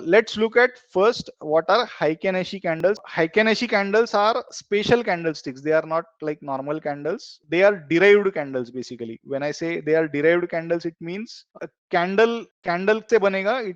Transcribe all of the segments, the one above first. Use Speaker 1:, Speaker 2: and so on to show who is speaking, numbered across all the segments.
Speaker 1: let's look at first what are Heiken-Ashi candles. Heiken-Ashi candles are special candlesticks. They are not like normal candles. They are derived candles basically. When I say they are derived candles, it means a candle se banega,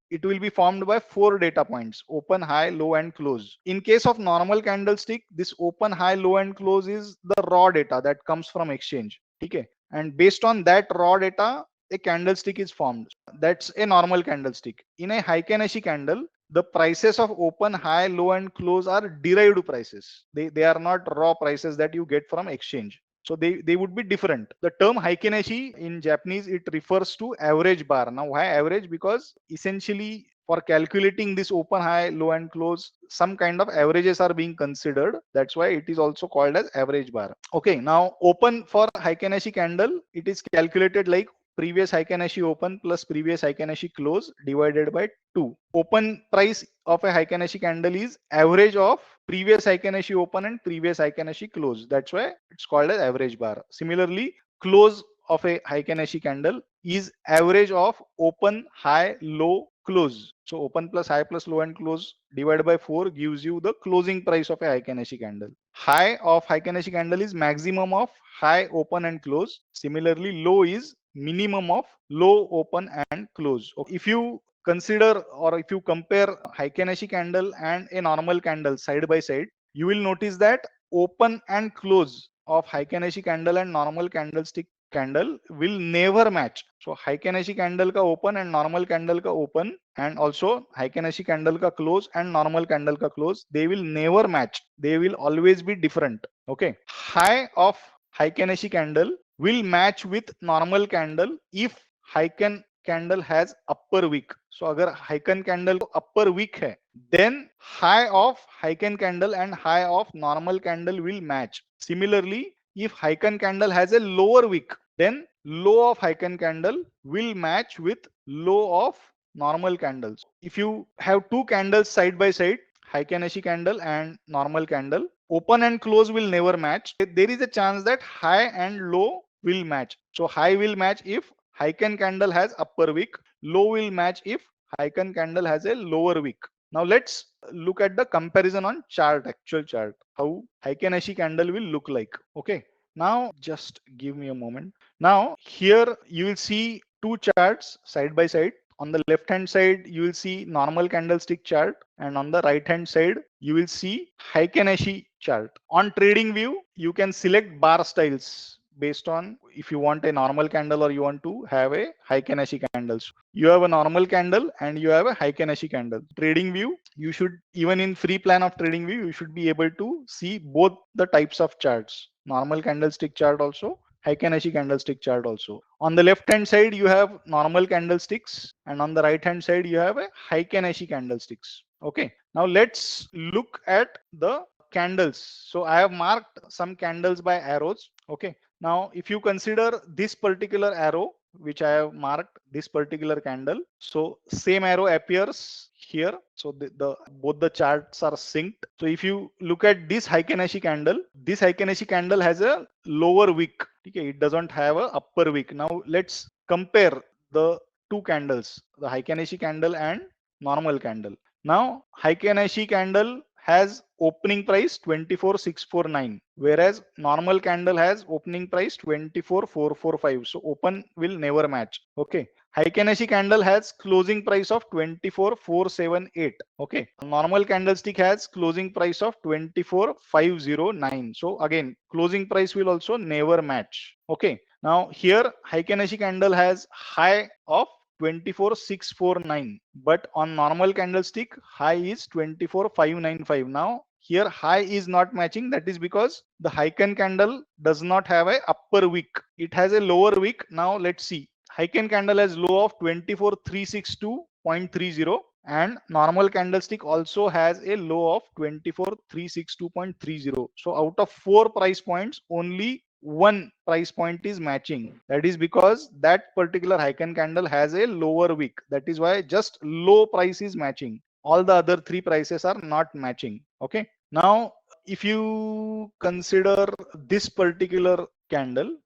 Speaker 1: it will be formed by 4 data points: open, high, low, and close. In case of normal candlestick, this open, high, low, and close is the raw data that comes from exchange. Okay, and based on that raw data, a candlestick is formed. That's a normal candlestick. In a Heiken-Ashi candle, the prices of open, high, low, and close are derived prices. They are not raw prices that you get from exchange. So they would be different. The term Heiken-Ashi in Japanese, it refers to average bar. Now why average? Because essentially for calculating this open, high, low, and close, some kind of averages are being considered. That's why it is also called as average bar. Okay, now open for Heiken-Ashi candle, it is calculated like previous Heiken-Ashi open plus previous Heiken-Ashi close divided by 2. Open price of a Heiken-Ashi candle is average of previous Heiken-Ashi open and previous Heiken-Ashi close. That's why it's called as average bar. Similarly, close of a Heiken-Ashi candle is average of open, high, low, close. So open plus high plus low and close divided by 4 gives you the closing price of a Heiken-Ashi candle. High of Heiken-Ashi candle is maximum of high, open, and close. Similarly, low is minimum of low, open, and close. If you consider or if you compare Heiken-Ashi candle and a normal candle side by side, you will notice that open and close of Heiken-Ashi candle and normal candlestick candle will never match. So Heiken-Ashi candle ka open and normal candle ka open, and also Heiken-Ashi candle ka close and normal candle ka close, they will never match. They will always be different. Okay, high of Heiken-Ashi candle will match with normal candle if Heiken candle has upper wick. So अगर Heiken candle upper wick है, then high of Heiken candle and high of normal candle will match. Similarly, if Heiken candle has a lower wick, then low of Heiken candle will match with low of normal candles. If you have two candles side by side, Heiken-Ashi candle and normal candle, open and close will never match. There is a chance that high and low will match. So high will match if Heiken candle has upper wick, low will match if Heiken candle has a lower wick. Now let's look at the comparison on chart, actual chart, how Heiken-Ashi candle will look like. Okay, now just give me a moment. Now here you will see two charts side by side. On the left hand side you will see normal candlestick chart, and on the right hand side you will see Heiken-Ashi chart. On trading view you can select bar styles based on if you want a normal candle or you want to have a Heiken-Ashi candles. You have a normal candle and you have a Heiken-Ashi candle. Trading view, you should, even in free plan of trading view, you should be able to see both the types of charts, normal candlestick chart also, Heiken-Ashi candlestick chart also. On the left hand side you have normal candlesticks, and on the right hand side you have a Heiken-Ashi candlesticks. Okay, now let's look at the candles. So I have marked some candles by arrows. Okay, now if you consider this particular arrow which I have marked, this particular candle, so same arrow appears here. So the both the charts are synced. So if you look at this Heiken-Ashi candle, this Heiken-Ashi candle has a lower wick. Okay, it doesn't have a upper wick. Now let's compare the two candles, the Heiken-Ashi candle and normal candle. Now Heiken-Ashi candle has opening price 24,649, whereas normal candle has opening price 24,445. So open will never match. Okay, Heiken-Ashi candle has closing price of 24,478. Okay, normal candlestick has closing price of 24,509. So again, closing price will also never match. Okay, now here Heiken-Ashi candle has high of 24,649, but on normal candlestick high is 24,595. Now here high is not matching. That is because the Heiken candle does not have a upper wick, it has a lower wick. Now let's see, Heiken candle has low of 24,362.30 and normal candlestick also has a low of 24,362.30. So out of 4 price points, only one price point is matching. That is because that particular Heiken candle has a lower wick. That is why just low price is matching. All the other 3 prices are not matching. Okay, now if you consider this particular candle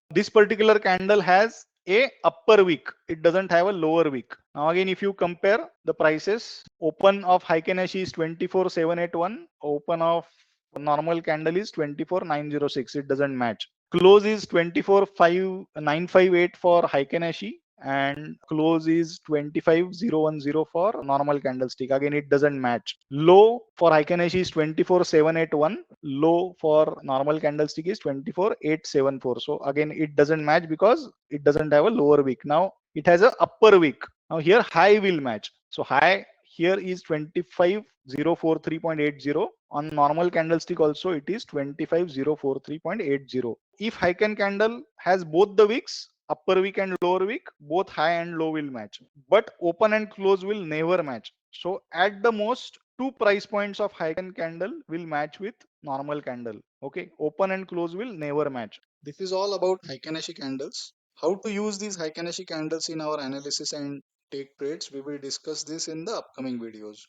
Speaker 1: has a upper wick, it doesn't have a lower wick. Now again, if you compare the prices, open of Heiken-Ashi is 24,781, open of normal candle is 24,906. It doesn't match. Close is 24,958 for Heiken-Ashi and close is 25,010 for normal candlestick. Again, it doesn't match. Low for Heiken-Ashi is 24,781. Low for normal candlestick is 24,874. So again, it doesn't match because it doesn't have a lower wick. Now it has a upper wick. Now here high will match. So high here is 25,043.80. On normal candlestick also it is 25,043.80. If Heiken candle has both the wicks, upper wick and lower wick, both high and low will match. But open and close will never match. So at the most, two price points of Heiken candle will match with normal candle. Okay, open and close will never match. This is all about Heiken-Ashi candles. How to use these Heiken-Ashi candles in our analysis and take trades, we will discuss this in the upcoming videos.